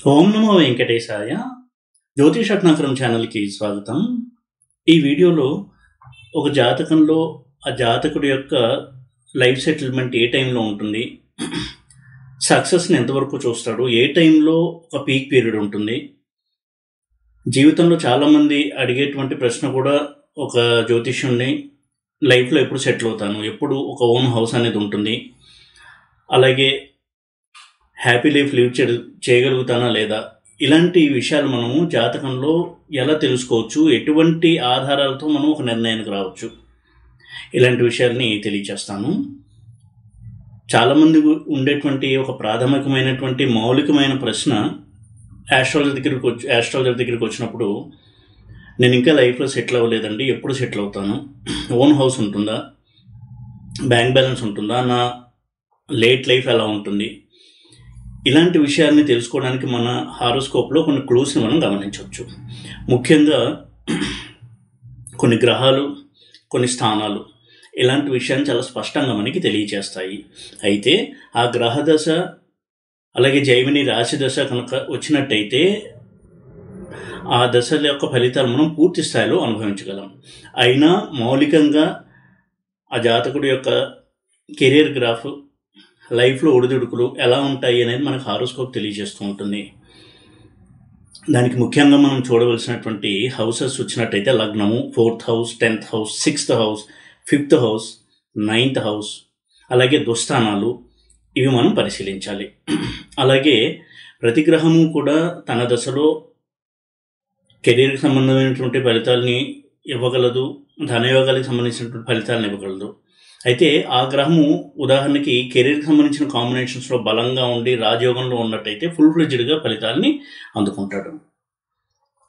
ఓం నమో వెంకటేశాయ. జ్యోతిష్ రత్నాకరం ఛానల్కి స్వాగతం. ఈ వీడియోలో ఒక జాతకంలో ఆ జాతకుడి యొక్క లైఫ్ సెటిల్మెంట్ ఏ టైంలో ఉంటుంది, సక్సెస్ని ఎంతవరకు చూస్తాడు, ఏ టైంలో ఒక పీక్ పీరియడ్ ఉంటుంది. జీవితంలో చాలామంది అడిగేటువంటి ప్రశ్న కూడా ఒక జ్యోతిష్యుడిని, లైఫ్లో ఎప్పుడు సెటిల్ అవుతాను, ఎప్పుడు ఒక ఓన్ హౌస్ అనేది ఉంటుంది, అలాగే హ్యాపీ లైఫ్ లివ్ చేయగలుగుతానా లేదా, ఇలాంటి విషయాలు మనము జాతకంలో ఎలా తెలుసుకోవచ్చు, ఎటువంటి ఆధారాలతో మనం ఒక నిర్ణయానికి రావచ్చు, ఇలాంటి విషయాల్ని తెలియచేస్తాను. చాలామంది ఉండేటువంటి ఒక ప్రాథమికమైనటువంటి మౌలికమైన ప్రశ్న ఆస్ట్రాలజర్ దగ్గరికి వచ్చినప్పుడు, నేను ఇంకా లైఫ్లో సెటిల్ అవ్వలేదండి, ఎప్పుడు సెటిల్ అవుతాను, ఓన్ హౌస్ ఉంటుందా, బ్యాంక్ బ్యాలెన్స్ ఉంటుందా, నా లేట్ లైఫ్ ఎలా ఉంటుంది, ఇలాంటి విషయాల్ని తెలుసుకోవడానికి మన హారోస్కోప్లో కొన్ని క్లూస్ని మనం గమనించవచ్చు. ముఖ్యంగా కొన్ని గ్రహాలు, కొన్ని స్థానాలు ఇలాంటి విషయాన్ని చాలా స్పష్టంగా మనకి తెలియజేస్తాయి. అయితే ఆ గ్రహ దశ అలాగే జైమిని రాశి దశ కనుక వచ్చినట్టయితే ఆ దశల యొక్క ఫలితాలు మనం పూర్తి స్థాయిలో అనుభవించగలం. అయినా మౌలికంగా ఆ జాతకుడి యొక్క కెరియర్ గ్రాఫ్, లైఫ్లో ఒడిదుడుకులు ఎలా ఉంటాయి అనేది మనకు హారోస్కోప్ తెలియజేస్తూ ఉంటుంది. దానికి ముఖ్యంగా మనం చూడవలసినటువంటి హౌసెస్ వచ్చినట్టయితే లగ్నము, 4th house, 10th house, 6th house, 5th house, 9th house, అలాగే దుస్థానాలు, ఇవి మనం పరిశీలించాలి. అలాగే ప్రతి గ్రహము కూడా తన దశలో కెరీర్కి సంబంధమైనటువంటి ఫలితాలని ఇవ్వగలదు, ధనయోగాలకు సంబంధించినటువంటి ఫలితాలను ఇవ్వగలదు. అయితే ఆ గ్రహము ఉదాహరణకి కెరీర్కి సంబంధించిన కాంబినేషన్స్లో బలంగా ఉండి రాజయోగంలో ఉన్నట్టయితే ఫుల్ ఫ్లెడ్జ్డ్గా ఫలితాలని అందుకుంటాడు.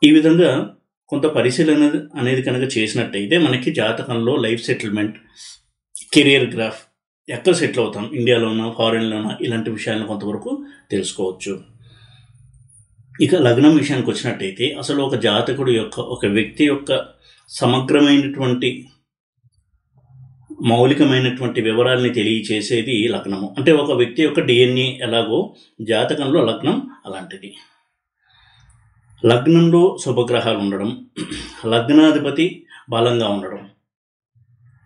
ఈ విధంగా కొంత పరిశీలన అనేది కనుక చేసినట్టయితే మనకి జాతకంలో లైఫ్ సెటిల్మెంట్, కెరియర్ గ్రాఫ్, ఎక్కడ సెటిల్ అవుతాం, ఇండియాలోనా ఫారెన్లోనా, ఇలాంటి విషయాలను కొంతవరకు తెలుసుకోవచ్చు. ఇక లగ్నం విషయానికి వచ్చినట్టయితే అసలు ఒక జాతకుడు యొక్క, ఒక వ్యక్తి యొక్క సమగ్రమైనటువంటి మౌలికమైనటువంటి వివరాలని తెలియచేసేది లగ్నము. అంటే ఒక వ్యక్తి యొక్క డిఎన్ఏ ఎలాగో జాతకంలో లగ్నం అలాంటిది. లగ్నంలో శుభగ్రహాలు ఉండడం, లగ్నాధిపతి బలంగా ఉండడం.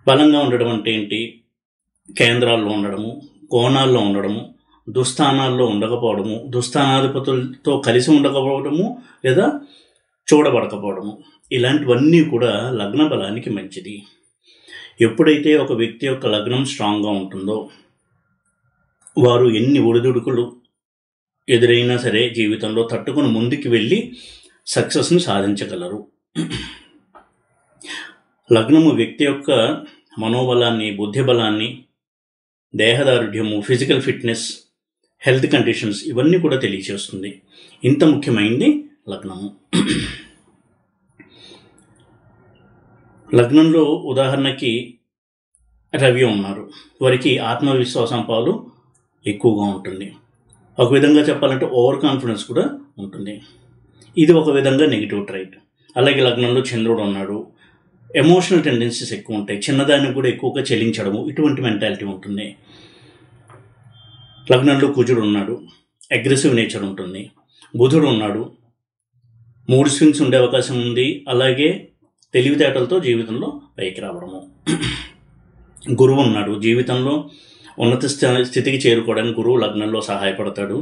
బలంగా ఉండడం అంటే ఏంటి? కేంద్రాల్లో ఉండడము, కోణాల్లో ఉండడము, దుస్థానాల్లో ఉండకపోవడము, దుస్థానాధిపతులతో కలిసి ఉండకపోవడము, లేదా చూడబడకపోవడము, ఇలాంటివన్నీ కూడా లగ్న బలానికి మంచిది. ఎప్పుడైతే ఒక వ్యక్తి యొక్క లగ్నం స్ట్రాంగ్గా ఉంటుందో వారు ఎన్ని ఒడిదుడుకులు ఎదురైనా సరే జీవితంలో తట్టుకుని ముందుకు వెళ్ళి సక్సెస్ని సాధించగలరు. లగ్నము వ్యక్తి యొక్క మనోబలాన్ని, బుద్ధిబలాన్ని, దేహదారుఢ్యము, ఫిజికల్ ఫిట్నెస్, హెల్త్ కండిషన్స్, ఇవన్నీ కూడా తెలియజేస్తుంది. ఇంత ముఖ్యమైనది లగ్నము. లగ్నంలో ఉదాహరణకి రవి ఉన్నారు, వారికి ఆత్మవిశ్వాసం పాలు ఎక్కువగా ఉంటుంది. ఒక విధంగా చెప్పాలంటే ఓవర్ కాన్ఫిడెన్స్ కూడా ఉంటుంది. ఇది ఒక విధంగా నెగిటివ్ ట్రైట్. అలాగే లగ్నంలో చంద్రుడు ఉన్నాడు, ఎమోషనల్ టెండెన్సీస్ ఎక్కువ ఉంటాయి, చిన్నదానికి కూడా ఎక్కువగా చెల్లించడము, ఇటువంటి మెంటాలిటీ ఉంటుంది. లగ్నంలో కుజుడు ఉన్నాడు, అగ్రెసివ్ నేచర్ ఉంటుంది. బుధుడు ఉన్నాడు, మూడ్ స్వింగ్స్ ఉండే అవకాశం ఉంది. అలాగే తెలివితేటలతో జీవితంలో పైకి రావడము. గురువు ఉన్నాడు, జీవితంలో ఉన్నత స్థితికి చేరుకోవడానికి గురువు లగ్నంలో సహాయపడతాడు.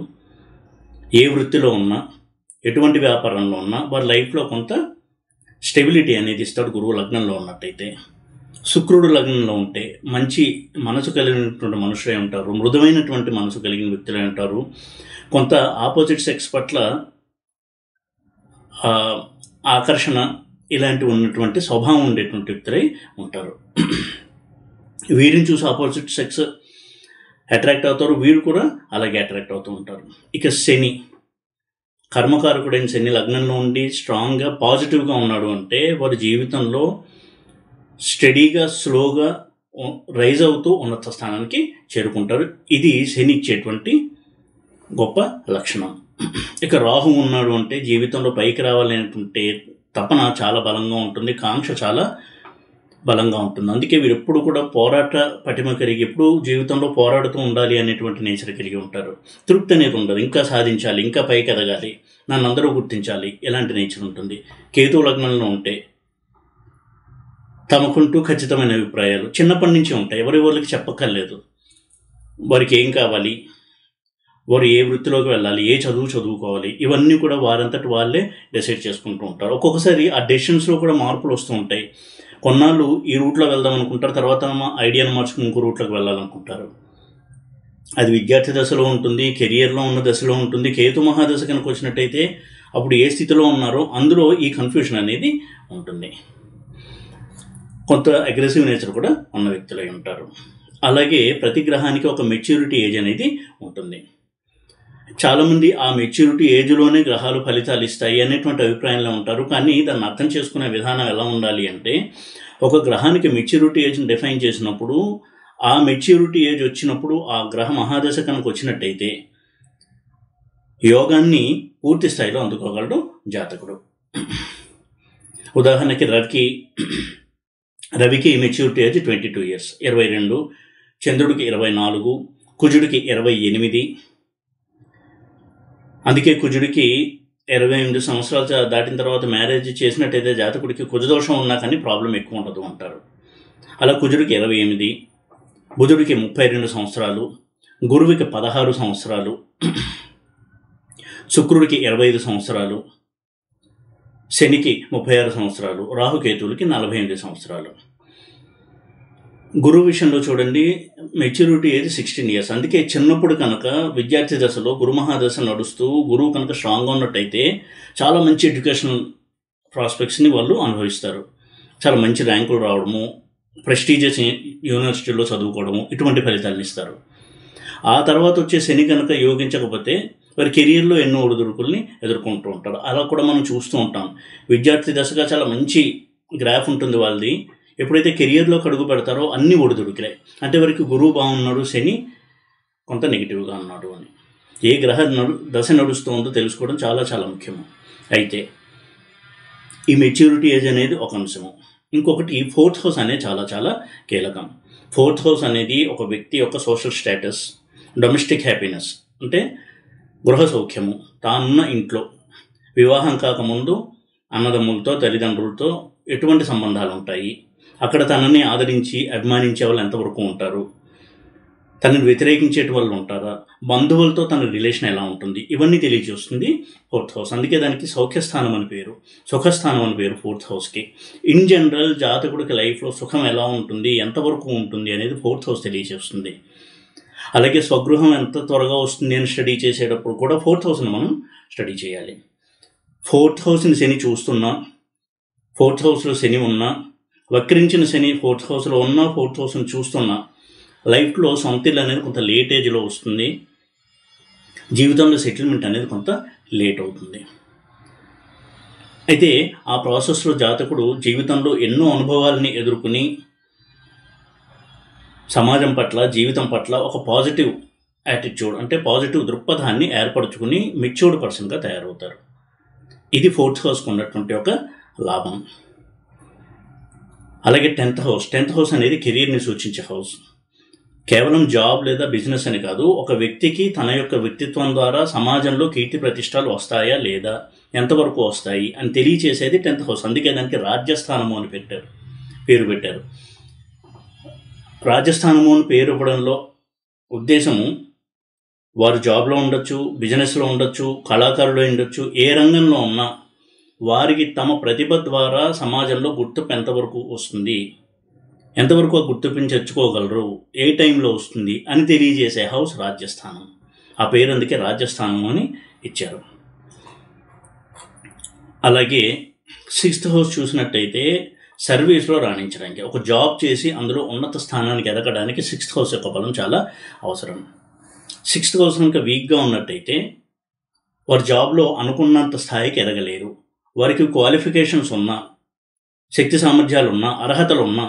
ఏ వృత్తిలో ఉన్నా, ఎటువంటి వ్యాపారంలో ఉన్నా వారి లైఫ్లో కొంత స్టెబిలిటీ అనేది ఇస్తాడు గురువు లగ్నంలో ఉన్నట్టయితే. శుక్రుడు లగ్నంలో ఉంటే మంచి మనసు కలిగినటువంటి మనుషులై ఉంటారు, మృదువైనటువంటి మనసు కలిగిన వ్యక్తులై ఉంటారు. కొంత ఆపోజిట్ సెక్స్ పట్ల ఆకర్షణ ఇలాంటివి ఉన్నటువంటి స్వభావం ఉండేటువంటి వ్యక్తులై ఉంటారు. వీరిని చూసి ఆపోజిట్ సెక్స్ అట్రాక్ట్ అవుతారు, వీరు కూడా అలాగే అట్రాక్ట్ అవుతూ ఉంటారు. ఇక శని, కర్మకారకుడైన శని లగ్నంలో ఉండి స్ట్రాంగ్గా పాజిటివ్గా ఉన్నాడు అంటే వారి జీవితంలో స్టడీగా, స్లోగా రైజ్ అవుతూ ఉన్నత స్థానానికి చేరుకుంటారు. ఇది శని ఇచ్చేటువంటి గొప్ప లక్షణం. ఇక రాహు ఉన్నాడు అంటే జీవితంలో పైకి రావాలనేటువంటి తపన చాలా బలంగా ఉంటుంది, కాంక్ష చాలా బలంగా ఉంటుంది. అందుకే వీరు ఎప్పుడు కూడా పోరాట పటిమ కలిగి ఎప్పుడు జీవితంలో పోరాడుతూ ఉండాలి అనేటువంటి నేచర్ కలిగి ఉంటారు. తృప్తి అనేది ఉండదు. ఇంకా సాధించాలి, ఇంకా పైకి ఎదగాలి, నన్ను అందరూ గుర్తించాలి, ఇలాంటి నేచర్ ఉంటుంది. కేతు లగ్నంలో ఉంటే తమకుంటూ ఖచ్చితమైన అభిప్రాయాలు చిన్నప్పటి నుంచి ఉంటాయి. ఎవరికి చెప్పక్కర్లేదు. వారికి ఏం కావాలి, వారు ఏ వృత్తిలోకి వెళ్ళాలి, ఏ చదువు చదువుకోవాలి, ఇవన్నీ కూడా వారంతటి వాళ్ళే డిసైడ్ చేసుకుంటూ ఉంటారు. ఒక్కొక్కసారి ఆ డెసిషన్స్లో కూడా మార్పులు వస్తూ ఉంటాయి. కొన్నాళ్ళు ఈ రూట్లో వెళ్దాం అనుకుంటారు, తర్వాత ఐడియాను మార్చుకుని ఇంకో రూట్లోకి వెళ్ళాలనుకుంటారు. అది విద్యార్థి దశలో ఉంటుంది, కెరియర్లో ఉన్న దశలో ఉంటుంది. కేతు మహాదశ కనుక వచ్చినట్టయితే అప్పుడు ఏ స్థితిలో ఉన్నారో అందులో ఈ కన్ఫ్యూషన్ అనేది ఉంటుంది. కొంత అగ్రెసివ్ నేచర్ కూడా ఉన్న వ్యక్తులై ఉంటారు. అలాగే ప్రతి గ్రహానికి ఒక మెచ్యూరిటీ ఏజ్ అనేది ఉంటుంది. చాలామంది ఆ మెచ్యూరిటీ ఏజ్లోనే గ్రహాలు ఫలితాలు ఇస్తాయి అనేటువంటి అభిప్రాయంలో ఉంటారు. కానీ దాన్ని అర్థం చేసుకునే విధానం ఎలా ఉండాలి అంటే, ఒక గ్రహానికి మెచ్యూరిటీ ఏజ్ని డిఫైన్ చేసినప్పుడు ఆ మెచ్యూరిటీ ఏజ్ వచ్చినప్పుడు ఆ గ్రహ మహాదశ కనుక వచ్చినట్టయితే యోగాన్ని పూర్తి స్థాయిలో అందుకోగలడు జాతకుడు. ఉదాహరణకి రవికి మెచ్యూరిటీ ఏజ్ 22 years 22, చంద్రుడికి 24, కుజుడికి 28. అందుకే కుజుడికి 28 సంవత్సరాలు దాటిన తర్వాత మ్యారేజ్ చేసినట్టయితే జాతకుడికి కుజదోషం ఉన్నా కానీ ప్రాబ్లం ఎక్కువ ఉండదు అంటారు. అలా కుజుడికి 28, బుధుడికి 32 సంవత్సరాలు, గురువుకి 16 సంవత్సరాలు, శుక్రుడికి 25 సంవత్సరాలు, శనికి 36 సంవత్సరాలు, రాహుకేతువులకి 48 సంవత్సరాలు. గురువు విషయంలో చూడండి, మెచ్యూరిటీ ఏజ్ 16 years. అందుకే చిన్నప్పుడు కనుక విద్యార్థి దశలో గురు మహాదశ నడుస్తూ గురువు కనుక స్ట్రాంగ్గా ఉన్నట్టయితే చాలా మంచి ఎడ్యుకేషనల్ ప్రాస్పెక్ట్స్ని వాళ్ళు అనుభవిస్తారు. చాలా మంచి ర్యాంకులు రావడము, ప్రెస్టీజియస్ యూనివర్సిటీలో చదువుకోవడము, ఇటువంటి ఫలితాలను ఇస్తారు. ఆ తర్వాత వచ్చే శని కనుక యోగించకపోతే వారి కెరియర్లో ఎన్నో ఒడిదుడుకుల్ని ఎదుర్కొంటూ ఉంటారు. అలా కూడా మనం చూస్తూ ఉంటాం. విద్యార్థి దశగా చాలా మంచి గ్రాఫ్ ఉంటుంది వాళ్ళది. ఎప్పుడైతే కెరియర్లోకి అడుగు పెడతారో అన్ని ఒడిదుడుకులే. అంటే వారికి గురువు బాగున్నాడు, శని కొంత నెగిటివ్గా ఉన్నాడు అని. ఏ గ్రహ దశ నడుస్తుందో తెలుసుకోవడం చాలా చాలా ముఖ్యము. అయితే ఈ మెచ్యూరిటీ ఏజ్ అనేది ఒక అంశము. ఇంకొకటి 4th house అనేది చాలా చాలా కీలకం. 4th house అనేది ఒక వ్యక్తి యొక్క సోషల్ స్టేటస్, డొమెస్టిక్ హ్యాపీనెస్, అంటే గృహ సౌఖ్యము, తానున్న ఇంట్లో వివాహం కాకముందు అన్నదమ్ములతో తల్లిదండ్రులతో ఎటువంటి సంబంధాలు ఉంటాయి, అక్కడ తనని ఆదరించి అభిమానించే వాళ్ళు ఎంతవరకు ఉంటారు, తనని వ్యతిరేకించేటి వాళ్ళు ఉంటారా, బంధువులతో తన రిలేషన్ ఎలా ఉంటుంది, ఇవన్నీ తెలియజేస్తుంది 4th house. అందుకే దానికి సౌఖ్యస్థానం అని పేరు, సుఖస్థానం అని పేరు 4th houseకి. ఇన్ జనరల్ జాతకుడికి లైఫ్లో సుఖం ఎలా ఉంటుంది, ఎంతవరకు ఉంటుంది అనేది 4th house తెలియజేస్తుంది. అలాగే స్వగృహం ఎంత త్వరగా వస్తుంది అని స్టడీ చేసేటప్పుడు కూడా 4th houseని మనం స్టడీ చేయాలి. 4th houseని శని చూస్తున్నా, 4th houseలో శని ఉన్నా, వక్రించిన శని 4th houseలో ఉన్నా, 4th houseని చూస్తున్నా లైఫ్లో సొంత ఇల్లు అనేది కొంత లేట్ ఏజ్లో వస్తుంది. జీవితంలో సెటిల్మెంట్ అనేది కొంత లేట్ అవుతుంది. అయితే ఆ ప్రాసెస్లో జాతకుడు జీవితంలో ఎన్నో అనుభవాలని ఎదుర్కొని సమాజం పట్ల, జీవితం పట్ల ఒక పాజిటివ్ యాటిట్యూడ్, అంటే పాజిటివ్ దృక్పథాన్ని ఏర్పరచుకుని మెచ్యూర్డ్ పర్సన్గా తయారవుతారు. ఇది 4th హౌస్కి ఉన్నటువంటి ఒక లాభం. అలాగే 10th హౌస్ అనేది కెరీర్ని సూచించే హౌస్. కేవలం జాబ్ లేదా బిజినెస్ అని కాదు, ఒక వ్యక్తికి తన యొక్క వ్యక్తిత్వం ద్వారా సమాజంలో కీర్తి ప్రతిష్టలు వస్తాయా లేదా, ఎంతవరకు వస్తాయి అని తెలియచేసేది 10th హౌస్. అందుకే దానికి రాజ్యస్థానము అని పేరు పెట్టారు. రాజ్యస్థానము అని పేరు ఇవ్వడంలో ఉద్దేశము, వారు జాబ్లో ఉండొచ్చు, బిజినెస్లో ఉండొచ్చు, కళాకారులు ఉండొచ్చు, ఏ రంగంలో ఉన్నా వారికి తమ ప్రతిభ ద్వారా సమాజంలో గుర్తింపు ఎంతవరకు వస్తుంది, ఎంతవరకు ఆ గుర్తింపుని తెచ్చుకోగలరు, ఏ టైంలో వస్తుంది అని తెలియజేసే హౌస్ రాజ్యస్థానం. ఆ పేరు అందుకే రాజ్యస్థానం అని ఇచ్చారు. అలాగే 6th హౌస్ చూసినట్టయితే సర్వీస్లో రాణించడానికి, ఒక జాబ్ చేసి అందులో ఉన్నత స్థానానికి ఎదగడానికి 6th హౌస్ యొక్క బలం చాలా అవసరం. 6th హౌస్ కనుక వీక్గా ఉన్నట్టయితే వారి జాబ్లో అనుకున్నంత స్థాయికి ఎదగలేరు. వారికి క్వాలిఫికేషన్స్ ఉన్నా, శక్తి సామర్థ్యాలు ఉన్నా, అర్హతలు ఉన్నా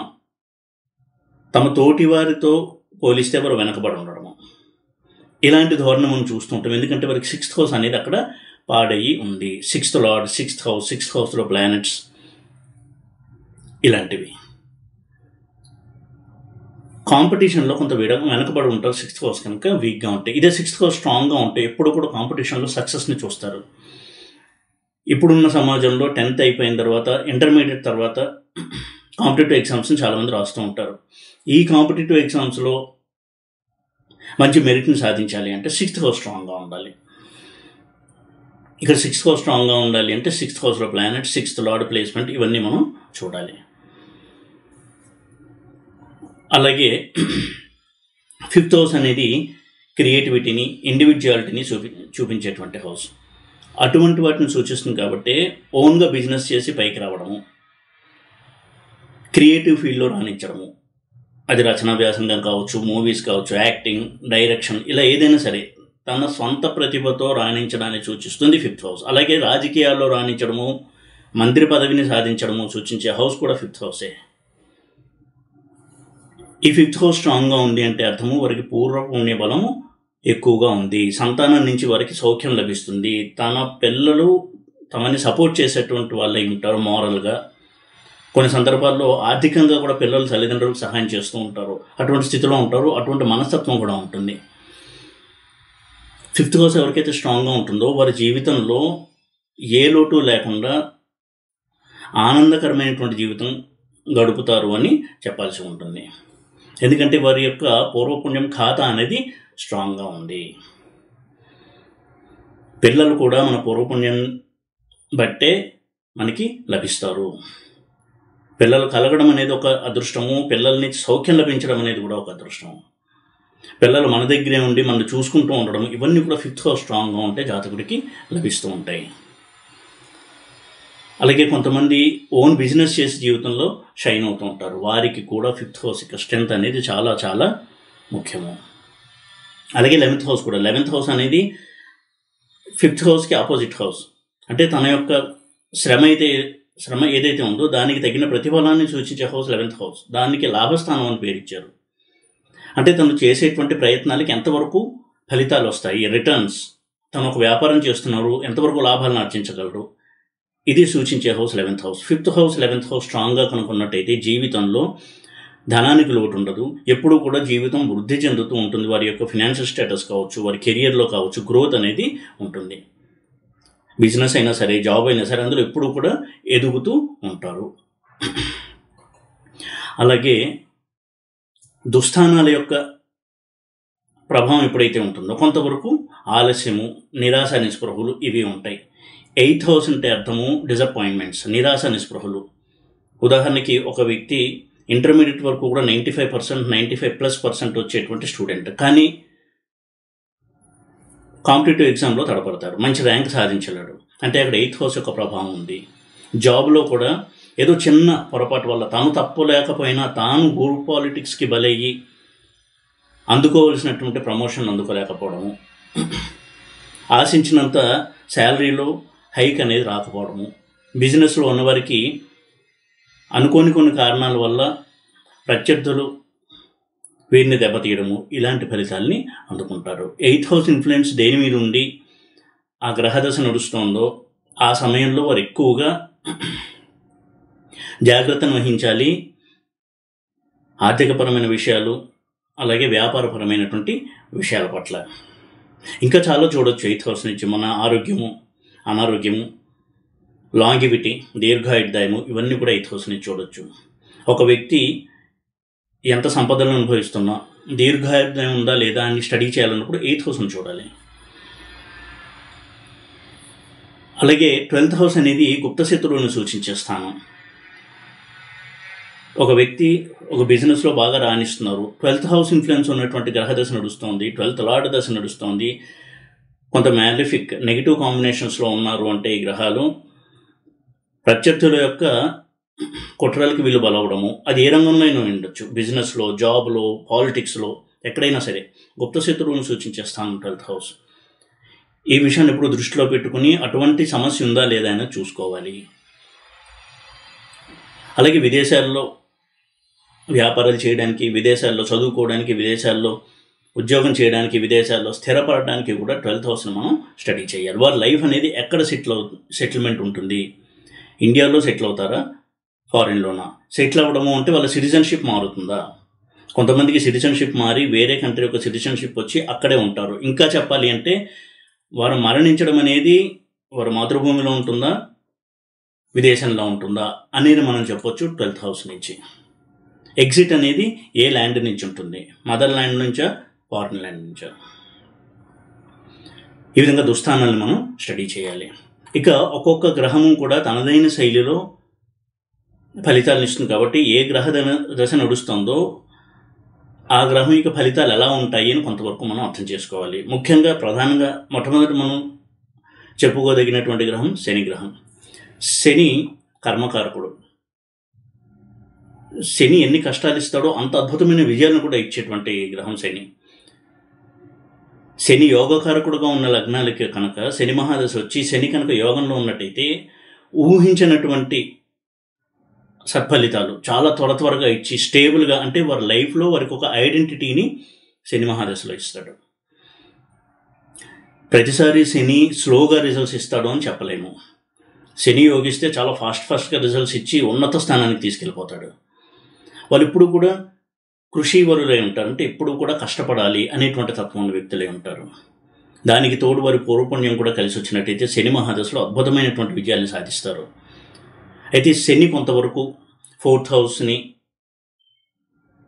తమ తోటి వారితో పోలిస్తే వారు వెనకబడి ఉండడము, ఇలాంటి ధోరణి మనం చూస్తుంటాం. ఎందుకంటే వారికి 6th హౌస్ అనేది అక్కడ పాడయి ఉంది. 6th హౌస్లో ప్లానెట్స్ ఇలాంటివి. కాంపిటీషన్లో కొంత వెనకబడి ఉంటారు. 6th హౌస్ కనుక వీక్గా ఉంటాయి. ఇదే 6th హౌస్ స్ట్రాంగ్గా ఉంటే ఎప్పుడు కూడా కాంపిటీషన్లో సక్సెస్ని చూస్తారు. ఇప్పుడున్న సమాజంలో 10th అయిపోయిన తర్వాత ఇంటర్మీడియట్ తర్వాత కాంపిటేటివ్ ఎగ్జామ్స్ని చాలామంది రాస్తూ ఉంటారు. ఈ కాంపిటేటివ్ ఎగ్జామ్స్లో మంచి మెరిట్ని సాధించాలి అంటే 6th హౌస్ స్ట్రాంగ్గా ఉండాలి. ఇక్కడ 6th హౌస్ స్ట్రాంగ్గా ఉండాలి అంటే 6th హౌస్లో ప్లానెట్, 6th లార్డ్ ప్లేస్మెంట్ ఇవన్నీ మనం చూడాలి. అలాగే 5th హౌస్ అనేది క్రియేటివిటీని, ఇండివిజువాలిటీని చూపించేటువంటి హౌస్. అటువంటి వాటిని సూచిస్తుంది కాబట్టి ఓన్గా బిజినెస్ చేసి పైకి రావడము, క్రియేటివ్ ఫీల్డ్లో రాణించడము, అది రచనా వ్యాసంగం కావచ్చు, మూవీస్ కావచ్చు, యాక్టింగ్, డైరెక్షన్, ఇలా ఏదైనా సరే తన సొంత ప్రతిభతో రాణించడాన్ని సూచిస్తుంది 5th హౌస్. అలాగే రాజకీయాల్లో రాణించడము, మంత్రి పదవిని సాధించడము సూచించే హౌస్ కూడా 5th హౌసే. ఈ 5th హౌస్ స్ట్రాంగ్గా ఉంది అంటే అర్థము వారికి పూర్వ పుణ్య బలము ఎక్కువగా ఉంది, సంతానం నుంచి వారికి సౌఖ్యం లభిస్తుంది, తన పిల్లలు తమని సపోర్ట్ చేసేటువంటి వాళ్ళై ఉంటారు మోరల్గా. కొన్ని సందర్భాల్లో ఆర్థికంగా కూడా పిల్లలు తల్లిదండ్రులకు సహాయం చేస్తూ ఉంటారు, అటువంటి స్థితిలో ఉంటారు, అటువంటి మనస్తత్వం కూడా ఉంటుంది. 5th హౌస్ ఎవరికైతే స్ట్రాంగ్గా ఉంటుందో వారి జీవితంలో ఏ లోటు లేకుండా ఆనందకరమైనటువంటి జీవితం గడుపుతారు అని చెప్పాల్సి ఉంటుంది. ఎందుకంటే వారి యొక్క పూర్వపుణ్యం ఖాతా అనేది స్ట్రాంగ్గా ఉంది. పిల్లలు కూడా మన పూర్వపుణ్యం బట్టే మనకి లభిస్తారు. పిల్లలు కలగడం అనేది ఒక అదృష్టము, పిల్లల్ని సౌఖ్యం లభించడం అనేది కూడా ఒక అదృష్టము. పిల్లలు మన దగ్గరే ఉండి మనం చూసుకుంటూ ఉండడం, ఇవన్నీ కూడా 5th హౌస్ స్ట్రాంగ్గా ఉంటే జాతకుడికి లభిస్తూ ఉంటాయి. అలాగే కొంతమంది ఓన్ బిజినెస్ చేసి జీవితంలో షైన్ అవుతూ ఉంటారు. వారికి కూడా 5th హౌస్ యొక్క స్ట్రెంత్ అనేది చాలా చాలా ముఖ్యము. అలాగే 11th హౌస్ కూడా. 11th హౌస్ అనేది 5th హౌస్కి ఆపోజిట్ హౌస్. అంటే తన యొక్క శ్రమ ఏదైతే ఉందో దానికి తగిన ప్రతిఫలాన్ని సూచించే హౌస్ 11th హౌస్. దానికి లాభస్థానం అని పేరు ఇచ్చారు. అంటే తను చేసేటువంటి ప్రయత్నాలకి ఎంతవరకు ఫలితాలు వస్తాయి, రిటర్న్స్, తను ఒక వ్యాపారం చేస్తున్నారు, ఎంతవరకు లాభాలను ఆర్జించగలరు, ఇది సూచించే house 11th house. 5th house 11th house స్ట్రాంగ్గా కనుక్కున్నట్టయితే జీవితంలో ధనానికి లోటు ఉండదు, ఎప్పుడూ కూడా జీవితం వృద్ధి చెందుతూ ఉంటుంది. వారి యొక్క ఫినాన్షియల్ స్టేటస్ కావచ్చు, వారి కెరియర్లో కావచ్చు, గ్రోత్ అనేది ఉంటుంది. బిజినెస్ అయినా సరే, జాబ్ అయినా సరే, అందులో ఎప్పుడూ కూడా ఎదుగుతూ ఉంటారు. అలాగే దుస్థానాల యొక్క ప్రభావం ఎప్పుడైతే ఉంటుందో కొంతవరకు ఆలస్యము, నిరాశ, నిస్పృహలు ఇవి ఉంటాయి. 8th హౌస్ అంటే అర్థము డిసప్పాయింట్మెంట్స్, నిరాశ, నిస్పృహలు. ఉదాహరణకి ఒక వ్యక్తి ఇంటర్మీడియట్ వరకు కూడా 95%, 95+% వచ్చేటువంటి స్టూడెంట్, కానీ కాంపిటేటివ్ ఎగ్జామ్లో తడపడతారు, మంచి ర్యాంక్ సాధించలేడు. అంటే అక్కడ 8th హౌస్ యొక్క ప్రభావం ఉంది. జాబ్లో కూడా ఏదో చిన్న పొరపాటు వల్ల తాను తప్పలేకపోయినా తాను గ్రూప్ పాలిటిక్స్కి బలయ్యి అందుకోవలసినటువంటి ప్రమోషన్ అందుకోలేకపోవడము, ఆశించినంత శాలరీలో హైక్ అనేది రాకపోవడము, బిజినెస్లో ఉన్నవారికి అనుకోని కొన్ని కారణాల వల్ల ప్రత్యర్థులు వీరిని దెబ్బతీయడము, ఇలాంటి ఫలితాలని అందుకుంటారు. 8th హౌస్ ఇన్ఫ్లుయెన్స్ దేని మీద ఉండి ఆ గ్రహదశ నడుస్తుందో ఆ సమయంలో వారు ఎక్కువగా జాగ్రత్తను వహించాలి. ఆర్థికపరమైన విషయాలు, అలాగే వ్యాపారపరమైనటువంటి విషయాల పట్ల. ఇంకా చాలా చూడొచ్చు 8th హౌస్ నుంచి. మన ఆరోగ్యము, అనారోగ్యము, లాంగివిటీ, దీర్ఘాయుర్దాయము, ఇవన్నీ కూడా 8th హౌస్ నుంచి చూడొచ్చు. ఒక వ్యక్తి ఎంత సంపదలను అనుభవిస్తున్నా దీర్ఘాయుర్దాయం ఉందా లేదా అని స్టడీ చేయాలన్నప్పుడు 8th హౌస్ని చూడాలి. అలాగే 12th హౌస్ అనేది గుప్తశత్రువుని సూచించే స్థానం. ఒక వ్యక్తి ఒక బిజినెస్లో బాగా రాణిస్తున్నారు, 12th హౌస్ ఇన్ఫ్లుయెన్స్ ఉన్నటువంటి గ్రహదశ నడుస్తోంది, 12th లార్డ్ దశ నడుస్తోంది, కొంత మ్యాలిఫిక్ నెగిటివ్ కాంబినేషన్స్లో ఉన్నారు అంటే ఈ గ్రహాలు ప్రత్యర్థుల యొక్క కుట్రలకి వీళ్ళు బలవడము, అది ఏ రంగంలో అయినా ఉండొచ్చు, బిజినెస్లో, జాబ్లో, పాలిటిక్స్లో, ఎక్కడైనా సరే గుప్తశత్రువుని సూచించే స్థానం 12th హౌస్. ఈ విషయాన్ని ఎప్పుడు దృష్టిలో పెట్టుకుని అటువంటి సమస్య ఉందా లేదా అని చూసుకోవాలి. అలాగే విదేశాల్లో వ్యాపారాలు చేయడానికి, విదేశాల్లో చదువుకోవడానికి, విదేశాల్లో ఉద్యోగం చేయడానికి, విదేశాల్లో స్థిరపడడానికి కూడా 12th హౌస్ని మనం స్టడీ చేయాలి. వారి లైఫ్ అనేది ఎక్కడ సెటిల్మెంట్ ఉంటుంది, ఇండియాలో సెటిల్ అవుతారా, ఫారిన్లోనా? సెటిల్ అవ్వడము అంటే వాళ్ళ సిటిజన్షిప్ మారుతుందా, కొంతమందికి సిటిజన్షిప్ మారి వేరే కంట్రీ యొక్క సిటిజన్షిప్ వచ్చి అక్కడే ఉంటారు. ఇంకా చెప్పాలి అంటే వారు మరణించడం అనేది వారి మాతృభూమిలో ఉంటుందా, విదేశంలో ఉంటుందా అనేది మనం చెప్పొచ్చు 12th హౌస్ నుంచి. ఎగ్జిట్ అనేది ఏ ల్యాండ్ నుంచి ఉంటుంది, మదర్ ల్యాండ్ నుంచా, ఫారిన్ ల్యాండ్ నుంచా. ఈ విధంగా దుస్థానాన్ని మనం స్టడీ చేయాలి. ఇక ఒక్కొక్క గ్రహము కూడా తనదైన శైలిలో ఫలితాలను ఇస్తుంది. కాబట్టి ఏ గ్రహ దశ నడుస్తుందో ఆ గ్రహం యొక్క ఫలితాలు ఎలా ఉంటాయి అని కొంతవరకు మనం అర్థం చేసుకోవాలి. ముఖ్యంగా ప్రధానంగా మొట్టమొదటి మనం చెప్పుకోదగినటువంటి గ్రహం శని గ్రహం. శని కర్మకారకుడు. శని ఎన్ని కష్టాలు ఇస్తాడో అంత అద్భుతమైన విజయాలను కూడా ఇచ్చేటువంటి గ్రహం శని. శని యోగకారకుడుగా ఉన్న లగ్నాలకి కనుక శని మహాదశ వచ్చి శని కనుక యోగంలో ఉన్నట్టయితే ఊహించినటువంటి సత్ఫలితాలు చాలా త్వరగా ఇచ్చి స్టేబుల్గా, అంటే వారి లైఫ్లో వారికి ఒక ఐడెంటిటీని శని మహాదశలో ఇస్తాడు. ప్రతిసారి శని స్లోగా రిజల్ట్స్ ఇస్తాడు అని చెప్పలేము. శని యోగిస్తే చాలా ఫాస్ట్గా రిజల్ట్స్ ఇచ్చి ఉన్నత స్థానానికి తీసుకెళ్ళిపోతాడు. వాళ్ళు ఇప్పుడు కూడా కృషివరులై ఉంటారు, అంటే ఎప్పుడు కూడా కష్టపడాలి అనేటువంటి తత్వం ఉన్న వ్యక్తులై ఉంటారు. దానికి తోడు వారి పూర్వపుణ్యం కూడా కలిసి వచ్చినట్టయితే శని మహాదశలో అద్భుతమైనటువంటి విజయాన్ని సాధిస్తారు. అయితే శని కొంతవరకు 4th హౌస్ని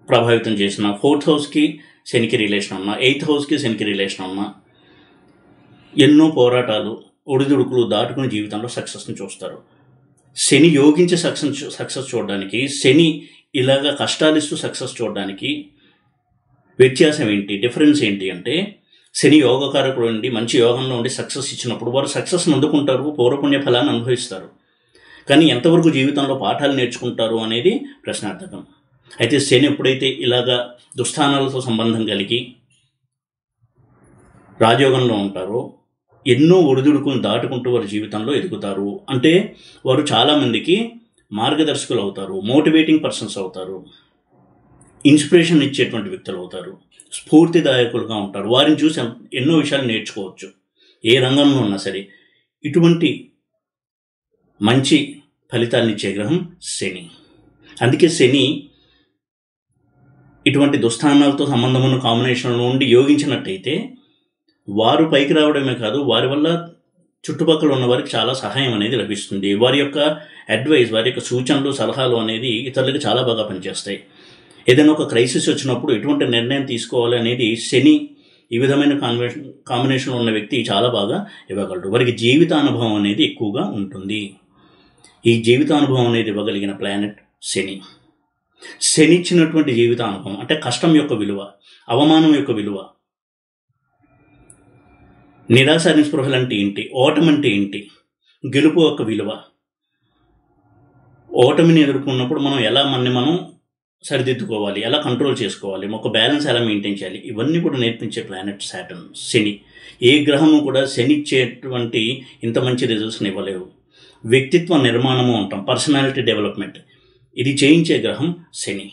ప్రభావితం చేసిన, 4th హౌస్కి శనికి రిలేషన్ ఉన్న, 8th హౌస్కి శనికి రిలేషన్ ఉన్న, ఎన్నో పోరాటాలు ఒడిదుడుకులు దాటుకుని జీవితంలో సక్సెస్ని చూస్తారు. శని యోగించే సక్సెస్ చూడడానికి, శని ఇలాగా కష్టాలిస్తూ సక్సెస్ చూడడానికి వ్యత్యాసం ఏంటి, డిఫరెన్స్ ఏంటి అంటే, శని యోగకారకుడు ఉండి మంచి యోగంలో ఉండి సక్సెస్ ఇచ్చినప్పుడు వారు సక్సెస్ని అందుకుంటారు, పౌరపుణ్య ఫలాన్ని అనుభవిస్తారు. కానీ ఎంతవరకు జీవితంలో పాఠాలు నేర్చుకుంటారు అనేది ప్రశ్నార్థకం. అయితే శని ఎప్పుడైతే ఇలాగా దుస్థానాలతో సంబంధం కలిగి రాజయోగంలో ఉంటారో ఎన్నో ఒడిదుడుకులను దాటుకుంటూ వారి జీవితంలో ఎదుగుతారు. అంటే వారు చాలామందికి మార్గదర్శకులు అవుతారు, మోటివేటింగ్ పర్సన్స్ అవుతారు, ఇన్స్పిరేషన్ ఇచ్చేటువంటి వ్యక్తులు అవుతారు, స్ఫూర్తిదాయకులుగా ఉంటారు. వారిని చూసి ఎన్నో విషయాలు నేర్చుకోవచ్చు ఏ రంగంలో ఉన్నా సరే. ఇటువంటి మంచి ఫలితాలను ఇచ్చే గ్రహం శని. అందుకే శని ఇటువంటి దుస్థానాలతో సంబంధం ఉన్న కాంబినేషన్లో ఉండి యోగించినట్టయితే వారు పైకి రావడమే కాదు, వారి వల్ల చుట్టుపక్కల ఉన్న వారికి చాలా సహాయం అనేది లభిస్తుంది. వారి యొక్క అడ్వైస్, వారి యొక్క సూచనలు, సలహాలు అనేది ఇతరులకు చాలా బాగా పనిచేస్తాయి. ఏదైనా ఒక క్రైసిస్ వచ్చినప్పుడు ఎటువంటి నిర్ణయం తీసుకోవాలి అనేది శని ఈ విధమైన కాంబినేషన్లో ఉన్న వ్యక్తి చాలా బాగా ఇవ్వగలడు. వారికి జీవిత అనుభవం అనేది ఎక్కువగా ఉంటుంది. ఈ జీవిత అనుభవం అనేది ఇవ్వగలిగిన ప్లానెట్ శని. శని ఇచ్చినటువంటి జీవిత అనుభవం అంటే కష్టం యొక్క విలువ, అవమానం యొక్క విలువ, నిరాశ నిస్పృహలు అంటే ఏంటి, ఓటమి అంటే ఏంటి, గెలుపు యొక్క విలువ, ఓటమిని ఎదుర్కొన్నప్పుడు మనం ఎలా మనం సరిదిద్దుకోవాలి, ఎలా కంట్రోల్ చేసుకోవాలి, ఒక బ్యాలెన్స్ ఎలా మెయింటైన్ చేయాలి, ఇవన్నీ కూడా నేర్పించే ప్లానెట్ సాటర్న్ శని. ఏ గ్రహము కూడా శని ఇచ్చేటువంటి ఇంత మంచి రిజల్ట్స్ని ఇవ్వలేవు. వ్యక్తిత్వ నిర్మాణము అంటాం, పర్సనాలిటీ డెవలప్మెంట్, ఇది చేయించే గ్రహం శని.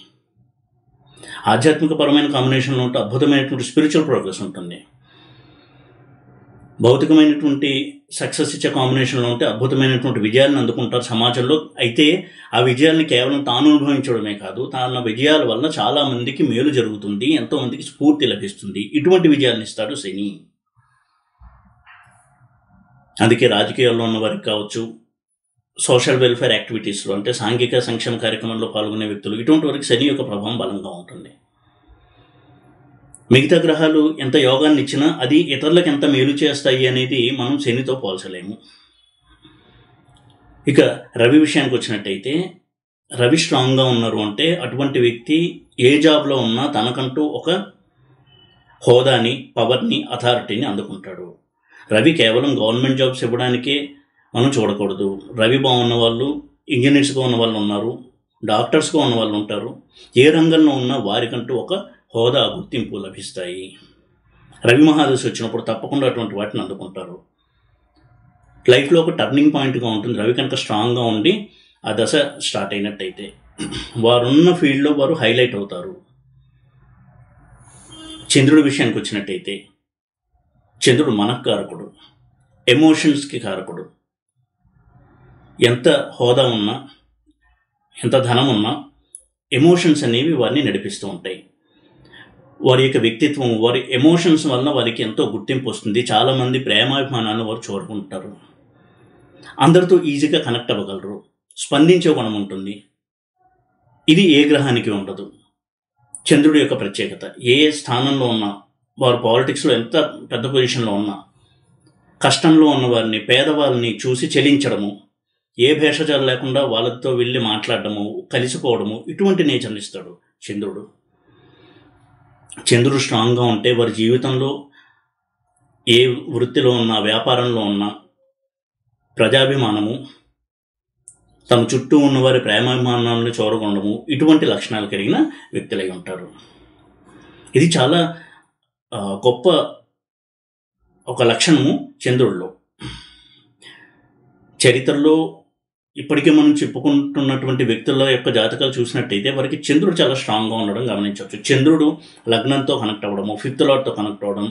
ఆధ్యాత్మికపరమైన కాంబినేషన్లో ఉంటే అద్భుతమైనటువంటి స్పిరిచువల్ ప్రోగ్రెస్ ఉంటుంది. భౌతికమైనటువంటి సక్సెస్ ఇచ్చే కాంబినేషన్లో ఉంటే అద్భుతమైనటువంటి విజయాలను అందుకుంటారు సమాజంలో. అయితే ఆ విజయాల్ని కేవలం తాను అనుభవించడమే కాదు, తన విజయాల వల్ల చాలామందికి మేలు జరుగుతుంది, ఎంతోమందికి స్ఫూర్తి లభిస్తుంది. ఇటువంటి విజయాలను ఇస్తాడు శని. అందుకే రాజకీయాల్లో ఉన్న వారికి కావచ్చు, సోషల్ వెల్ఫేర్ యాక్టివిటీస్లో అంటే సాంఘిక సంక్షేమ కార్యక్రమంలో పాల్గొనే వ్యక్తులు, ఇటువంటి వారికి శని యొక్క ప్రభావం బలంగా ఉంటుంది. మిగతా గ్రహాలు ఎంత యోగాన్ని ఇచ్చినా అది ఇతరులకు ఎంత మేలు చేస్తాయి అనేది మనం శనితో పోల్చలేము. ఇక రవి విషయానికి వచ్చినట్టయితే, రవి స్ట్రాంగ్గా ఉన్నారు అంటే అటువంటి వ్యక్తి ఏ జాబ్లో ఉన్నా తనకంటూ ఒక హోదాని, పవర్ని, అథారిటీని అందుకుంటాడు. రవి కేవలం గవర్నమెంట్ జాబ్స్ ఇవ్వడానికే మనం చూడకూడదు. రవి బాగున్న వాళ్ళు, ఇంజనీర్స్గా ఉన్న వాళ్ళు ఉన్నారు, డాక్టర్స్గా ఉన్న వాళ్ళు ఉంటారు. ఏ రంగంలో ఉన్నా వారికంటూ ఒక హోదా, గుర్తింపు లభిస్తాయి. రవి మహాదశ వచ్చినప్పుడు తప్పకుండా అటువంటి వాటిని అందుకుంటారు. లైఫ్లో ఒక టర్నింగ్ పాయింట్గా ఉంటుంది రవి కనుక స్ట్రాంగ్గా ఉండి ఆ దశ స్టార్ట్ అయినట్టయితే. వారున్న ఫీల్డ్లో వారు హైలైట్ అవుతారు. చంద్రుడి విషయానికి వచ్చినట్టయితే, చంద్రుడు మనఃకారకుడు, ఎమోషన్స్కి కారకుడు. ఎంత హోదా ఉన్నా, ఎంత ధనం ఉన్నా ఎమోషన్స్ అనేవి వారిని నడిపిస్తూ ఉంటాయి. వారి యొక్క వ్యక్తిత్వం, వారి ఎమోషన్స్ వలన వారికి ఎంతో గుర్తింపు వస్తుంది. చాలామంది ప్రేమాభిమానాలను వారు చూరుకుంటారు. అందరితో ఈజీగా కనెక్ట్ అవ్వగలరు. స్పందించే గుణం ఉంటుంది. ఇది ఏ గ్రహానికి ఉండదు. చంద్రుడి యొక్క ప్రత్యేకత. ఏ స్థానంలో ఉన్నా, వారు పాలిటిక్స్లో ఎంత పెద్ద పొజిషన్లో ఉన్నా, కష్టంలో ఉన్న వారిని, పేదవాళ్ళని చూసి చెలించడము, ఏ భేషజాలు లేకుండా వాళ్ళతో వెళ్ళి మాట్లాడడము, కలిసిపోవడము, ఇటువంటి నేచర్ని ఇస్తాడు చంద్రుడు. చంద్రుడు స్ట్రాంగ్గా ఉంటే వారి జీవితంలో ఏ వృత్తిలో ఉన్నా, వ్యాపారంలో ఉన్నా ప్రజాభిమానము, తమ చుట్టూ ఉన్న వారి ప్రేమాభిమానాలను చూరగొనడము, ఇటువంటి లక్షణాలు కలిగిన వ్యక్తులై ఉంటారు. ఇది చాలా గొప్ప ఒక లక్షణము చంద్రుడిలో. చరిత్రలో ఇప్పటికే మనం చెప్పుకుంటున్నటువంటి వ్యక్తుల యొక్క జాతకాలు చూసినట్టయితే వారికి చంద్రుడు చాలా స్ట్రాంగ్గా ఉండడం గమనించవచ్చు. చంద్రుడు లగ్నంతో కనెక్ట్ అవ్వడము, 5th లార్డ్తో కనెక్ట్ అవ్వడం,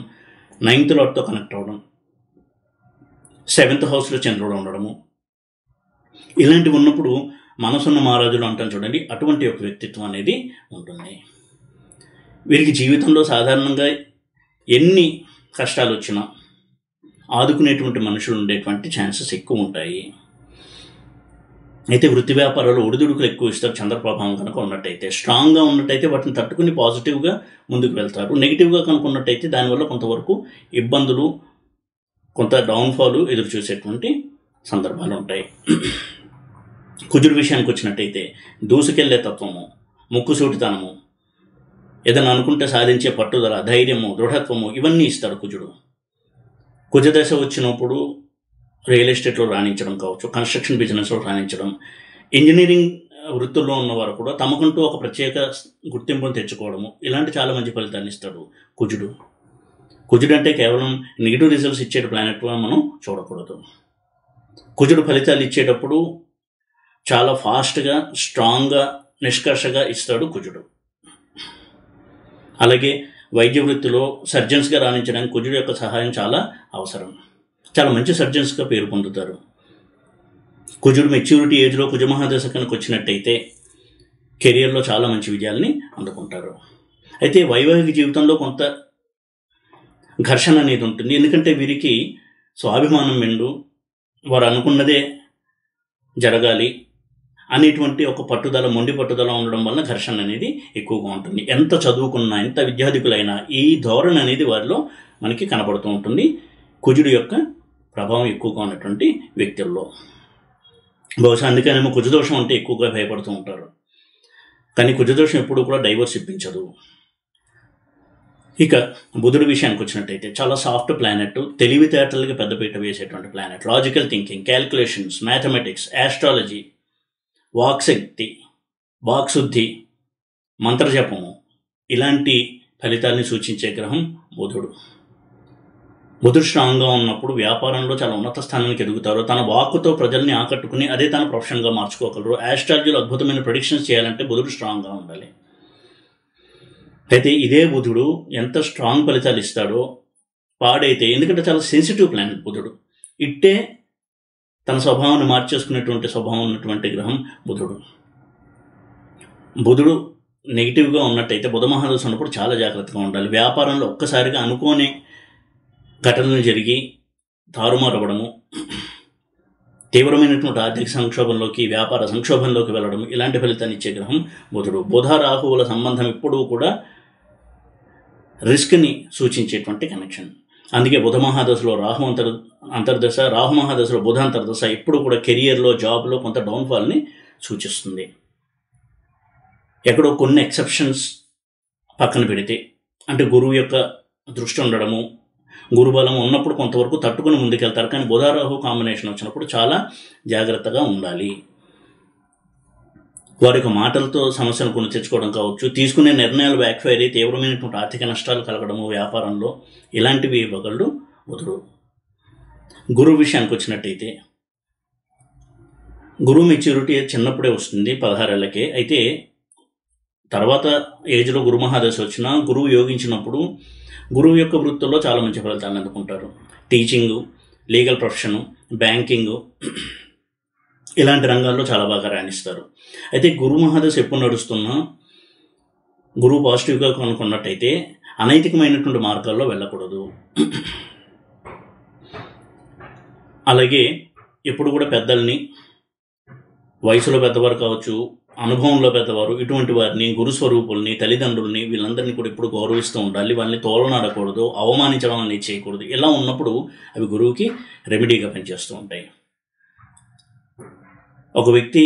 9th లార్డ్తో కనెక్ట్ అవ్వడం, 7th హౌస్లో చంద్రుడు ఉండడము, ఇలాంటివి ఉన్నప్పుడు మనసున్న మహారాజులు అంటాం చూడండి, అటువంటి ఒక వ్యక్తిత్వం అనేది ఉంటుంది. వీరికి జీవితంలో సాధారణంగా ఎన్ని కష్టాలు వచ్చినా ఆదుకునేటువంటి మనుషులు ఉండేటువంటి ఛాన్సెస్ ఎక్కువ ఉంటాయి. అయితే వృత్తి వ్యాపారాలు ఒడిదుడుకులు ఎక్కువ ఇస్తారు. చంద్రప్రభావం కనుక ఉన్నట్టయితే, స్ట్రాంగ్గా ఉన్నట్టయితే వాటిని తట్టుకుని పాజిటివ్గా ముందుకు వెళ్తారు. నెగిటివ్గా కనుక ఉన్నట్టయితే దానివల్ల కొంతవరకు ఇబ్బందులు, కొంత డౌన్ఫాల్ ఎదురు చూసేటువంటి సందర్భాలు ఉంటాయి. కుజుడి విషయానికి వచ్చినట్టయితే దూసుకెళ్లే తత్వము, ముక్కుసూటితనము, ఏదైనా అనుకుంటే సాధించే పట్టుదల, ధైర్యము, దృఢత్వము, ఇవన్నీ ఇస్తాడు కుజుడు. కుజదశ వచ్చినప్పుడు రియల్ ఎస్టేట్లో రాణించడం కావచ్చు, కన్స్ట్రక్షన్ బిజినెస్లో రాణించడం, ఇంజనీరింగ్ వృత్తుల్లో ఉన్నవారు కూడా తమకంటూ ఒక ప్రత్యేక గుర్తింపును తెచ్చుకోవడము, ఇలాంటి చాలా మంచి ఫలితాన్ని ఇస్తాడు కుజుడు. కుజుడు అంటే కేవలం నెగిటివ్ రిజల్ట్స్ ఇచ్చే ప్లానెట్గా మనం చూడకూడదు. కుజుడు ఫలితాలు ఇచ్చేటప్పుడు చాలా ఫాస్ట్గా, స్ట్రాంగ్గా, నిష్కర్షగా ఇస్తాడు కుజుడు. అలాగే వైద్య వృత్తిలో సర్జన్స్గా రాణించడానికి కుజుడు యొక్క సహాయం చాలా అవసరం. చాలా మంచి సర్జన్స్గా పేరు పొందుతారు. కుజుడు మెచ్యూరిటీ ఏజ్లో కుజమహాదశ కనుక వచ్చినట్టయితే కెరియర్లో చాలా మంచి విజయాల్ని అందుకుంటారు. అయితే వైవాహిక జీవితంలో కొంత ఘర్షణ అనేది ఉంటుంది. ఎందుకంటే వీరికి స్వాభిమానం మెండు, వారు అనుకున్నదే జరగాలి అనేటువంటి ఒక పట్టుదల, మొండి పట్టుదల ఉండడం వలన ఘర్షణ అనేది ఎక్కువగా ఉంటుంది. ఎంత చదువుకున్నా, ఎంత విద్యాధికులైనా ఈ ధోరణి అనేది వారిలో మనకి కనబడుతూ ఉంటుంది. కుజుడు యొక్క ప్రభావం ఎక్కువగా ఉన్నటువంటి వ్యక్తుల్లో. బహుశా అందుకనేమో కుజదోషం అంటే ఎక్కువగా భయపడుతూ ఉంటారు. కానీ కుజదోషం ఎప్పుడూ కూడా డైవర్స్ ఇప్పించదు. ఇక బుధుడి విషయానికి వచ్చినట్టయితే చాలా సాఫ్ట్ ప్లానెట్, తెలివితేటలకి పెద్దపీట వేసేటువంటి planet, logical thinking, calculations, mathematics, astrology, వాక్శక్తి, వాక్శుద్ధి, మంత్రజపము, ఇలాంటి ఫలితాలని సూచించే గ్రహం బుధుడు. బుధుడు స్ట్రాంగ్గా ఉన్నప్పుడు వ్యాపారంలో చాలా ఉన్నత స్థానానికి ఎదుగుతారు. తన వాక్కుతో ప్రజల్ని ఆకట్టుకుని అదే తన ప్రొఫెషన్గా మార్చుకోగలరు. ఆస్ట్రాలజీలో అద్భుతమైన ప్రెడిక్షన్స్ చేయాలంటే బుధుడు స్ట్రాంగ్గా ఉండాలి. అయితే ఇదే బుధుడు ఎంత స్ట్రాంగ్ ఫలితాలు ఇస్తాడో పాడైతే, ఎందుకంటే చాలా సెన్సిటివ్ ప్లానెట్ బుధుడు, ఇట్టే తన స్వభావాన్ని మార్చేసుకునేటువంటి స్వభావం ఉన్నటువంటి గ్రహం బుధుడు. బుధుడు నెగిటివ్గా ఉన్నట్టయితే, బుధ మహాదశ ఉన్నప్పుడు చాలా జాగ్రత్తగా ఉండాలి. వ్యాపారంలో ఒక్కసారిగా అనుకోని ఘటనలు జరిగి తారుమారవడము, తీవ్రమైనటువంటి ఆర్థిక సంక్షోభంలోకి, వ్యాపార సంక్షోభంలోకి వెళ్ళడం, ఇలాంటి ఫలితాన్ని ఇచ్చే గ్రహం బుధుడు. బుధ రాహువుల సంబంధం ఎప్పుడూ కూడా రిస్క్ని సూచించేటువంటి కనెక్షన్. అందుకే బుధ మహాదశలో రాహు అంతర్దశ, రాహు మహాదశలో బుధ అంతర్దశ ఎప్పుడు కూడా కెరియర్లో, జాబ్లో కొంత డౌన్ఫాల్ని సూచిస్తుంది. ఎక్కడో కొన్ని ఎక్సెప్షన్స్ పక్కన పెడితే, అంటే గురువు యొక్క దృష్టి ఉండడము, గురుబలం ఉన్నప్పుడు కొంతవరకు తట్టుకుని ముందుకెళ్తారు. కానీ బుధ రాహు కాంబినేషన్ వచ్చినప్పుడు చాలా జాగ్రత్తగా ఉండాలి. వారి యొక్క మాటలతో సమస్యను కొని తెచ్చుకోవడం కావచ్చు, తీసుకునే నిర్ణయాలు బ్యాక్ఫైర్ అయ్యి తీవ్రమైనటువంటి ఆర్థిక నష్టాలు కలగడము వ్యాపారంలో, ఇలాంటివి ఇవ్వగలడు బుధుడు. గురువు విషయానికి వచ్చినట్టయితే, గురువు మెచ్యూరిటీ చిన్నప్పుడే వస్తుంది, 16 ఏళ్ళకే. అయితే తర్వాత ఏజ్లో గురు మహాదశ వచ్చినా, గురువు యోగించినప్పుడు గురువు యొక్క వృత్తుల్లో చాలా మంచి ఫలితాలను అందుకుంటారు. టీచింగు, లీగల్ ప్రొఫెషను, బ్యాంకింగు, ఇలాంటి రంగాల్లో చాలా బాగా రాణిస్తారు. అయితే గురు మహాదశ ఎప్పుడు నడుస్తున్నా గురువు పాజిటివ్గా కనుక్కున్నట్టయితే అనైతికమైనటువంటి మార్గాల్లో వెళ్ళకూడదు. అలాగే ఎప్పుడు కూడా పెద్దల్ని, వయసులో పెద్దవారు కావచ్చు, అనుభవంలో పెద్దవారు, ఇటువంటి వారిని, గురుస్వరూపుల్ని, తల్లిదండ్రుల్ని, వీళ్ళందరినీ కూడా ఎప్పుడు గౌరవిస్తూ ఉండాలి. వాళ్ళని తోలనాడకూడదు, అవమానించడం అనేది చేయకూడదు. ఇలా ఉన్నప్పుడు అవి గురువుకి రెమెడీగా పనిచేస్తూ ఉంటాయి. ఒక వ్యక్తి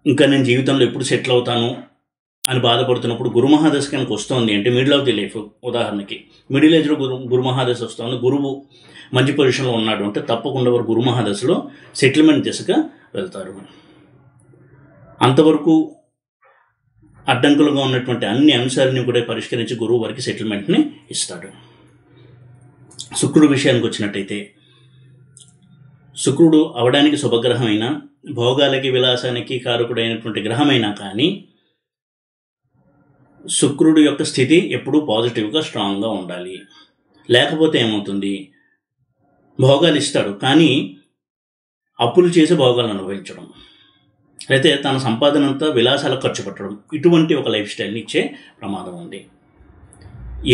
ఇంకా నేను జీవితంలో ఎప్పుడు సెటిల్ అవుతాను అని బాధపడుతున్నప్పుడు గురు మహాదశ కనుక వస్తుంది అంటే మిడిల్ ఆఫ్ ది లైఫ్, ఉదాహరణకి మిడిల్ ఏజ్లో గురు మహాదశ వస్తుంది, గురువు మంచి పొజిషన్లో ఉన్నాడు అంటే తప్పకుండా వారు గురు మహాదశలో సెటిల్మెంట్ దిశగా వెళ్తారు. అంతవరకు అడ్డంకులుగా ఉన్నటువంటి అన్ని అంశాలని కూడా పరిష్కరించి గురువు వారికి సెటిల్మెంట్ని ఇస్తాడు. శుక్రుడు విషయానికి వచ్చినట్టయితే, శుక్రుడు అవడానికి శుభగ్రహమైనా, భోగాలకి విలాసానికి కారకుడైనటువంటి గ్రహమైనా కానీ శుక్రుడు యొక్క స్థితి ఎప్పుడూ పాజిటివ్గా స్ట్రాంగ్గా ఉండాలి. లేకపోతే ఏమవుతుంది, భోగాలు ఇస్తాడు కానీ అప్పులు చేసి భోగాలను అనుభవించడం, అయితే తన సంపాదన అంతా విలాసాలకు ఖర్చు పెట్టడం, ఇటువంటి ఒక లైఫ్ స్టైల్ని ఇచ్చే ప్రమాదం ఉంది.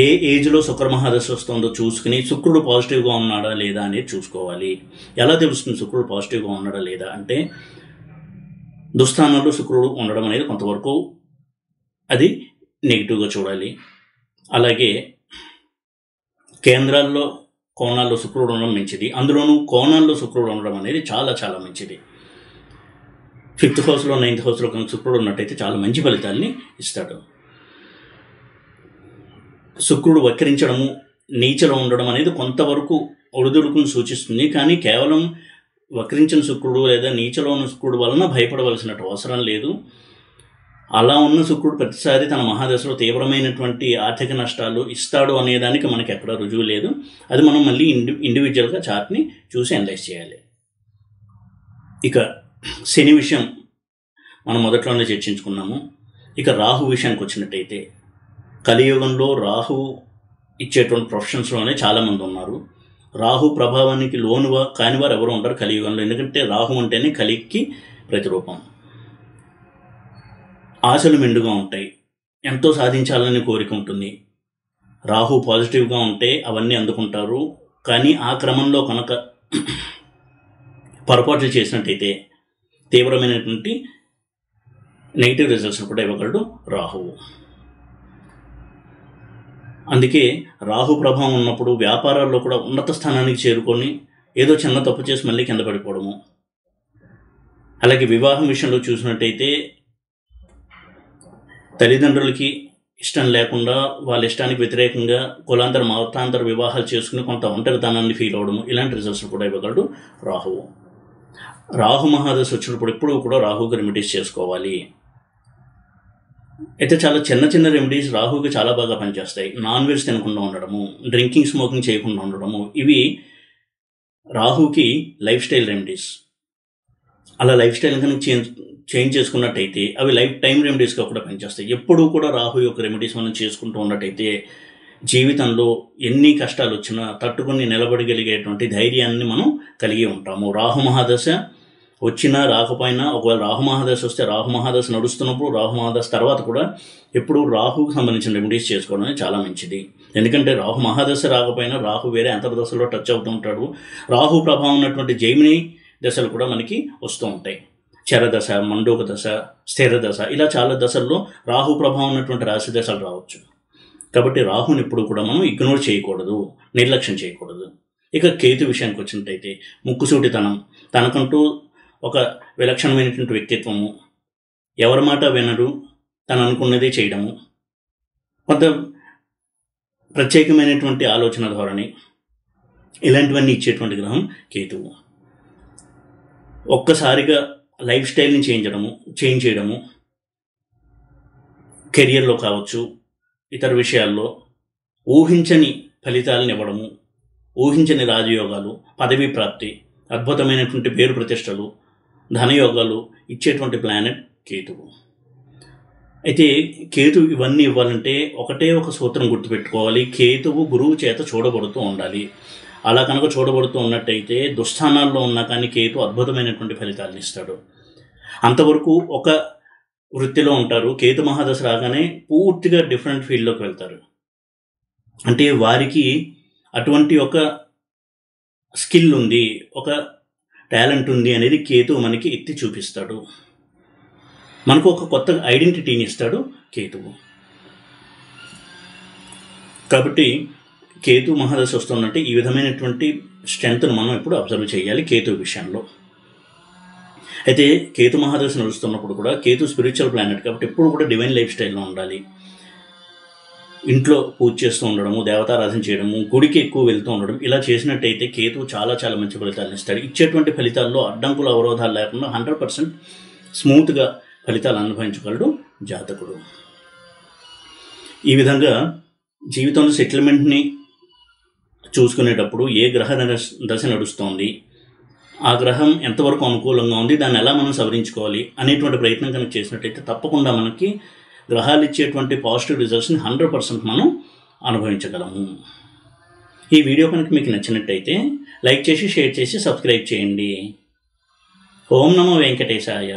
ఏ ఏజ్లో శుక్ర మహాదశ వస్తుందో చూసుకుని శుక్రుడు పాజిటివ్గా ఉన్నాడా లేదా అనేది చూసుకోవాలి. ఎలా తెలుస్తుంది శుక్రుడు పాజిటివ్గా ఉన్నాడా లేదా అంటే, దుస్థానంలో శుక్రుడు ఉండడం అనేది కొంతవరకు అది నెగిటివ్గా చూడాలి. అలాగే కేంద్రాల్లో, కోణాల్లో శుక్రుడు ఉండడం మంచిది. అందులోనూ కోణాల్లో శుక్రుడు ఉండడం అనేది చాలా చాలా మంచిది. 5th హౌస్లో 9th హౌస్లో కనుక శుక్రుడు ఉన్నట్టయితే చాలా మంచి ఫలితాలని ఇస్తాడు. శుక్రుడు వక్రించడము, నీచలో ఉండడం అనేది కొంతవరకు ఒడిదుడుకును సూచిస్తుంది. కానీ కేవలం వక్రించిన శుక్రుడు లేదా నీచలో ఉన్న శుక్రుడు వలన భయపడవలసిన అవసరం లేదు. అలా ఉన్న శుక్రుడు ప్రతిసారి తన మహాదశలో తీవ్రమైనటువంటి ఆర్థిక నష్టాలు ఇస్తాడు అనేదానికి మనకి ఎక్కడ రుజువు లేదు. అది మనం మళ్ళీ ఇండివిజువల్గా చార్ట్ని చూసి అనలైజ్ చేయాలి. ఇక శని విషయం మనం మొదట్లోనే చర్చించుకున్నాము. ఇక రాహు విషయానికి వచ్చినట్టయితే, కలియుగంలో రాహు ఇచ్చేటువంటి ప్రొఫెషన్స్లోనే చాలామంది ఉన్నారు. రాహు ప్రభావానికి లోనుగా కానివారు ఎవరు ఉండరు కలియుగంలో. ఎందుకంటే రాహు అంటేనే కలికి ప్రతిరూపం. ఆశలు మెండుగా ఉంటాయి, ఎంతో సాధించాలని కోరిక ఉంటుంది. రాహు పాజిటివ్గా ఉంటే అవన్నీ అందుకుంటారు. కానీ ఆ క్రమంలో కనుక పొరపాట్లు చేసినట్టయితే తీవ్రమైనటువంటి నెగిటివ్ రిజల్ట్స్ కూడా ఇవ్వగలడు రాహువు. అందుకే రాహు ప్రభావం ఉన్నప్పుడు వ్యాపారాల్లో కూడా ఉన్నత స్థానానికి చేరుకొని ఏదో చిన్న తప్పు చేసి మళ్ళీ కింద పడిపోవడము. అలాగే వివాహం విషయంలో చూసినట్టయితే తల్లిదండ్రులకి ఇష్టం లేకుండా వాళ్ళ ఇష్టానికి వ్యతిరేకంగా కులాంతర మతాంతర వివాహాలు చేసుకుని కొంత ఒంటరితనాన్ని ఫీల్ అవ్వడము, ఇలాంటి రిజల్ట్స్ కూడా ఇవ్వగలడు రాహువు. రాహు మహాదశ వచ్చినప్పుడు ఎప్పుడూ కూడా రాహుకి రెమెడీస్ చేసుకోవాలి. అయితే చాలా చిన్న చిన్న రెమెడీస్ రాహుకి చాలా బాగా పనిచేస్తాయి. నాన్ వెజ్ తినకుండా ఉండడము, డ్రింకింగ్ స్మోకింగ్ చేయకుండా ఉండడము, ఇవి రాహుకి లైఫ్ స్టైల్ రెమెడీస్. అలా లైఫ్ స్టైల్ కనుక చేంజ్ చేసుకున్నట్టయితే అవి లైఫ్ టైం రెమెడీస్గా కూడా పనిచేస్తాయి. ఎప్పుడూ కూడా రాహు యొక్క రెమెడీస్ మనం చేసుకుంటూ ఉన్నట్టయితే జీవితంలో ఎన్ని కష్టాలు వచ్చినా తట్టుకుని నిలబడగలిగేటువంటి ధైర్యాన్ని మనం కలిగి ఉంటాము. రాహు మహాదశ వచ్చినా రాకపోయినా, ఒకవేళ రాహు మహాదశ వస్తే రాహు మహాదశ నడుస్తున్నప్పుడు, రాహు మహాదశ తర్వాత కూడా ఎప్పుడు రాహుకు సంబంధించిన రెమెడీస్ చేసుకోవడం అనేది చాలా మంచిది. ఎందుకంటే రాహు మహాదశ రాకపోయినా రాహు వేరే అంతర్దశలో టచ్ అవుతూ ఉంటాడు. రాహు ప్రభావం ఉన్నటువంటి జైమిని దశలు కూడా మనకి వస్తూ ఉంటాయి. చరదశ, మండూక దశ, స్థిర దశ, ఇలా చాలా దశల్లో రాహు ప్రభావం ఉన్నటువంటి రాశి దశలు రావచ్చు. కాబట్టి రాహుని ఎప్పుడు కూడా మనం ఇగ్నోర్ చేయకూడదు, నిర్లక్ష్యం చేయకూడదు. ఇక కేతు విషయానికి వచ్చినట్టయితే ముక్కుసూటితనం, తనకంటూ ఒక విలక్షణమైనటువంటి వ్యక్తిత్వము, ఎవరి మాట వినడు, తను అనుకున్నదే చేయడము, కొంత ప్రత్యేకమైనటువంటి ఆలోచన ధోరణి, ఇలాంటివన్నీ ఇచ్చేటువంటి గ్రహం కేతువు. ఒక్కసారిగా లైఫ్ స్టైల్ని చేంజ్ చేయడము, కెరియర్లో కావచ్చు, ఇతర విషయాల్లో ఊహించని ఫలితాలను ఇవ్వడము, ఊహించని రాజయోగాలు, పదవీ ప్రాప్తి, అద్భుతమైనటువంటి పేరు ప్రతిష్టలు, ధనయోగాలు ఇచ్చేటువంటి ప్లానెట్ కేతువు. అయితే కేతువు ఇవన్నీ ఇవ్వాలంటే ఒకటే ఒక సూత్రం గుర్తుపెట్టుకోవాలి, కేతువు గురువు చేత చూడబడుతూ ఉండాలి. అలా కనుక చూడబడుతూ ఉన్నట్టయితే దుస్థానాల్లో ఉన్నా కానీ కేతు అద్భుతమైనటువంటి ఫలితాలను ఇస్తాడు. అంతవరకు ఒక వృత్తిలో ఉంటారు. కేతు మహాదశ రాగానే పూర్తిగా డిఫరెంట్ ఫీల్డ్లోకి వెళ్తారు. అంటే వారికి అటువంటి ఒక స్కిల్ ఉంది, ఒక టాలెంట్ ఉంది అనేది కేతువు మనకి ఎత్తి చూపిస్తాడు. మనకు ఒక కొత్త ఐడెంటిటీని ఇస్తాడు కేతువు. కాబట్టి కేతు మహాదశ వస్తుందంటే ఈ విధమైనటువంటి స్ట్రెంగ్త్ను మనం ఇప్పుడు అబ్జర్వ్ చేయాలి కేతు విషయంలో. అయితే కేతు మహాదశ నడుస్తున్నప్పుడు కూడా, కేతు స్పిరిచువల్ ప్లానెట్ కాబట్టి ఎప్పుడు కూడా డివైన్ లైఫ్ స్టైల్లో ఉండాలి. ఇంట్లో పూజ చేస్తూ ఉండడము, దేవతారాధన చేయడము, గుడికి ఎక్కువ వెళ్తూ ఉండడం, ఇలా చేసినట్టయితే కేతువు చాలా చాలా మంచి ఫలితాలను ఇస్తాడు. ఇచ్చేటువంటి ఫలితాల్లో అడ్డంకులు అవరోధాలు లేకుండా 100% స్మూత్గా ఫలితాలు అనుభవించగలడు జాతకుడు. ఈ విధంగా జీవితంలో సెటిల్మెంట్ని చూసుకునేటప్పుడు ఏ గ్రహ దశ నడుస్తోంది, ఆ గ్రహం ఎంతవరకు అనుకూలంగా ఉంది, దాన్ని ఎలా మనం సవరించుకోవాలి అనేటువంటి ప్రయత్నం కనుక చేసినట్టయితే తప్పకుండా మనకి గ్రహాలు ఇచ్చేటువంటి పాజిటివ్ రిజల్ట్స్ని 100% మనం అనుభవించగలము. ఈ వీడియో కనుక మీకు నచ్చినట్టయితే లైక్ చేసి, షేర్ చేసి, సబ్స్క్రైబ్ చేయండి. ఓం నమో వెంకటేశాయ.